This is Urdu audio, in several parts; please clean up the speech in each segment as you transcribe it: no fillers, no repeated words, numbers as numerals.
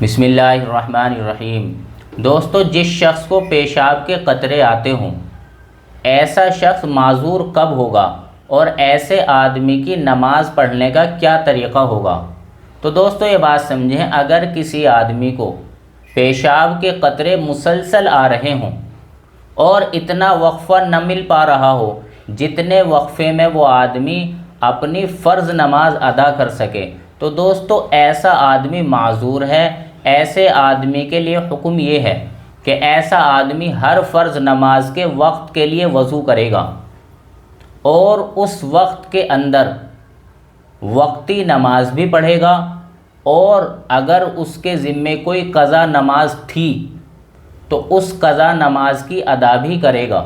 بسم اللہ الرحمن الرحیم۔ دوستو، جس شخص کو پیشاب کے قطرے آتے ہوں، ایسا شخص معذور کب ہوگا اور ایسے آدمی کی نماز پڑھنے کا کیا طریقہ ہوگا؟ تو دوستو یہ بات سمجھیں، اگر کسی آدمی کو پیشاب کے قطرے مسلسل آ رہے ہوں اور اتنا وقفہ نہ مل پا رہا ہو جتنے وقفے میں وہ آدمی اپنی فرض نماز ادا کر سکے، تو دوستو ایسا آدمی معذور ہے۔ ایسے آدمی کے لیے حکم یہ ہے کہ ایسا آدمی ہر فرض نماز کے وقت کے لیے وضو کرے گا اور اس وقت کے اندر وقتی نماز بھی پڑھے گا، اور اگر اس کے ذمے کوئی قضا نماز تھی تو اس قضا نماز کی ادا بھی کرے گا،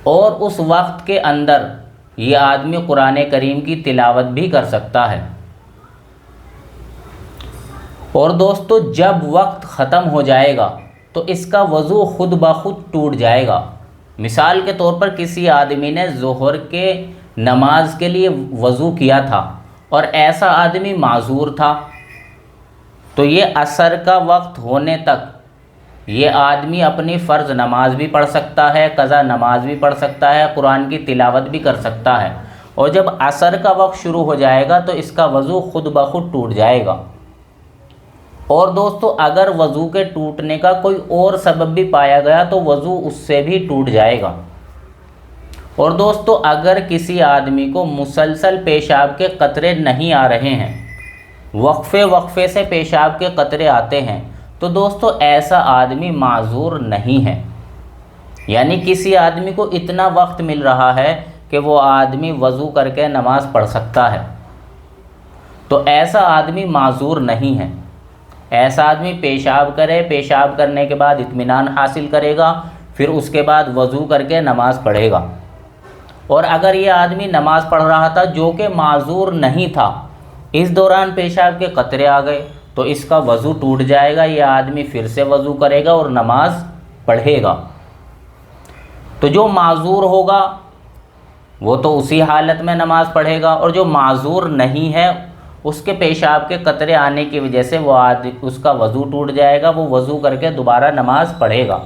اور اس وقت کے اندر یہ آدمی قرآن کریم کی تلاوت بھی کر سکتا ہے۔ اور دوستو جب وقت ختم ہو جائے گا تو اس کا وضو خود بخود ٹوٹ جائے گا۔ مثال کے طور پر کسی آدمی نے ظہر کے نماز کے لیے وضو کیا تھا اور ایسا آدمی معذور تھا، تو یہ عصر کا وقت ہونے تک یہ آدمی اپنی فرض نماز بھی پڑھ سکتا ہے، قضا نماز بھی پڑھ سکتا ہے، قرآن کی تلاوت بھی کر سکتا ہے، اور جب عصر کا وقت شروع ہو جائے گا تو اس کا وضو خود بخود ٹوٹ جائے گا۔ اور دوستو اگر وضو کے ٹوٹنے کا کوئی اور سبب بھی پایا گیا تو وضو اس سے بھی ٹوٹ جائے گا۔ اور دوستو اگر کسی آدمی کو مسلسل پیشاب کے قطرے نہیں آ رہے ہیں، وقفے سے پیشاب کے قطرے آتے ہیں، تو دوستو ایسا آدمی معذور نہیں ہے۔ یعنی کسی آدمی کو اتنا وقت مل رہا ہے کہ وہ آدمی وضو کر کے نماز پڑھ سکتا ہے، تو ایسا آدمی معذور نہیں ہے۔ ایسا آدمی پیشاب کرے، پیشاب کرنے کے بعد اطمینان حاصل کرے گا، پھر اس کے بعد وضو کر کے نماز پڑھے گا۔ اور اگر یہ آدمی نماز پڑھ رہا تھا جو کہ معذور نہیں تھا، اس دوران پیشاب کے قطرے آ گئے تو اس کا وضو ٹوٹ جائے گا، یہ آدمی پھر سے وضو کرے گا اور نماز پڑھے گا۔ تو جو معذور ہوگا وہ تو اسی حالت میں نماز پڑھے گا، اور جو معذور نہیں ہے اس کے پیشاب کے قطرے آنے کی وجہ سے اس کا وضو ٹوٹ جائے گا، وہ وضو کر کے دوبارہ نماز پڑھے گا۔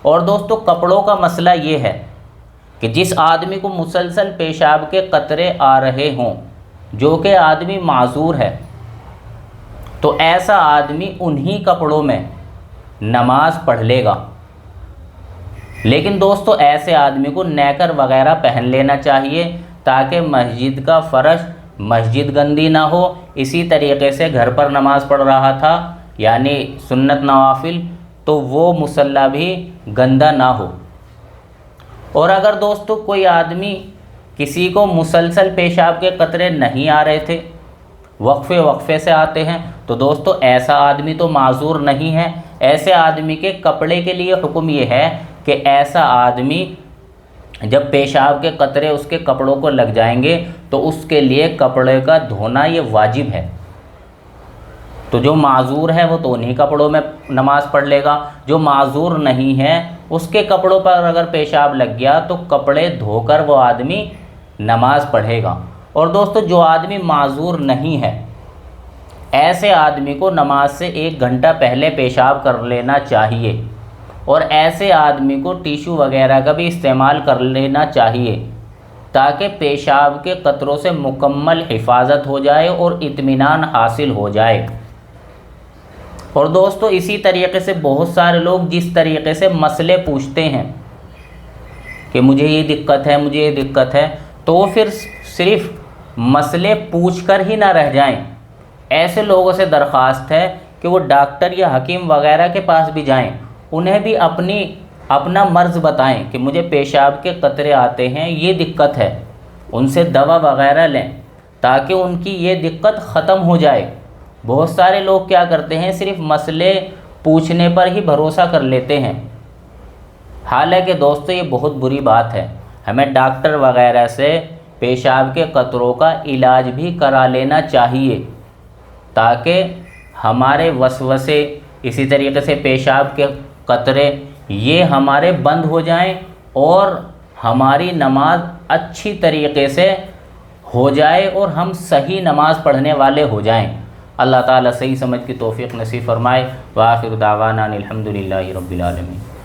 اور دوستو کپڑوں کا مسئلہ یہ ہے کہ جس آدمی کو مسلسل پیشاب کے قطرے آ رہے ہوں، جو کہ آدمی معذور ہے، تو ایسا آدمی انہی کپڑوں میں نماز پڑھ لے گا۔ لیکن دوستو ایسے آدمی کو نیکر وغیرہ پہن لینا چاہیے تاکہ مسجد کا فرش مسجد گندی نہ ہو۔ اسی طریقے سے گھر پر نماز پڑھ رہا تھا یعنی سنت نوافل، تو وہ مصلی بھی گندا نہ ہو۔ اور اگر دوستو کوئی آدمی کسی کو مسلسل پیشاب کے قطرے نہیں آ رہے تھے، وقفے سے آتے ہیں، تو دوستو ایسا آدمی تو معذور نہیں ہے۔ ایسے آدمی کے کپڑے کے لیے حکم یہ ہے کہ ایسا آدمی جب پیشاب کے قطرے اس کے کپڑوں کو لگ جائیں گے تو اس کے لیے کپڑے کا دھونا یہ واجب ہے۔ تو جو معذور ہے وہ تو انہی کپڑوں میں نماز پڑھ لے گا، جو معذور نہیں ہے اس کے کپڑوں پر اگر پیشاب لگ گیا تو کپڑے دھو کر وہ آدمی نماز پڑھے گا۔ اور دوستو جو آدمی معذور نہیں ہے، ایسے آدمی کو نماز سے 1 گھنٹہ پہلے پیشاب کر لینا چاہیے، اور ایسے آدمی کو ٹیشو وغیرہ کا بھی استعمال کر لینا چاہیے تاکہ پیشاب کے قطروں سے مکمل حفاظت ہو جائے اور اطمینان حاصل ہو جائے۔ اور دوستو اسی طریقے سے بہت سارے لوگ جس طریقے سے مسئلے پوچھتے ہیں کہ مجھے یہ دقت ہے، مجھے یہ دقت ہے، تو وہ پھر صرف مسئلے پوچھ کر ہی نہ رہ جائیں۔ ایسے لوگوں سے درخواست ہے کہ وہ ڈاکٹر یا حکیم وغیرہ کے پاس بھی جائیں، انہیں بھی اپنا مرض بتائیں کہ مجھے پیشاب کے قطرے آتے ہیں، یہ دقت ہے، ان سے دوا وغیرہ لیں تاکہ ان کی یہ دقت ختم ہو جائے۔ بہت سارے لوگ کیا کرتے ہیں، صرف مسئلے پوچھنے پر ہی بھروسہ کر لیتے ہیں، حالانکہ دوستو یہ بہت بری بات ہے۔ ہمیں ڈاکٹر وغیرہ سے پیشاب کے قطروں کا علاج بھی کرا لینا چاہیے تاکہ ہمارے وسوسے، اسی طریقے سے پیشاب کے قطرے یہ ہمارے بند ہو جائیں اور ہماری نماز اچھی طریقے سے ہو جائے اور ہم صحیح نماز پڑھنے والے ہو جائیں۔ اللہ تعالیٰ صحیح سمجھ کی توفیق نصیب فرمائے۔ وآخر دعوانا ان الحمد للہ رب العالمین۔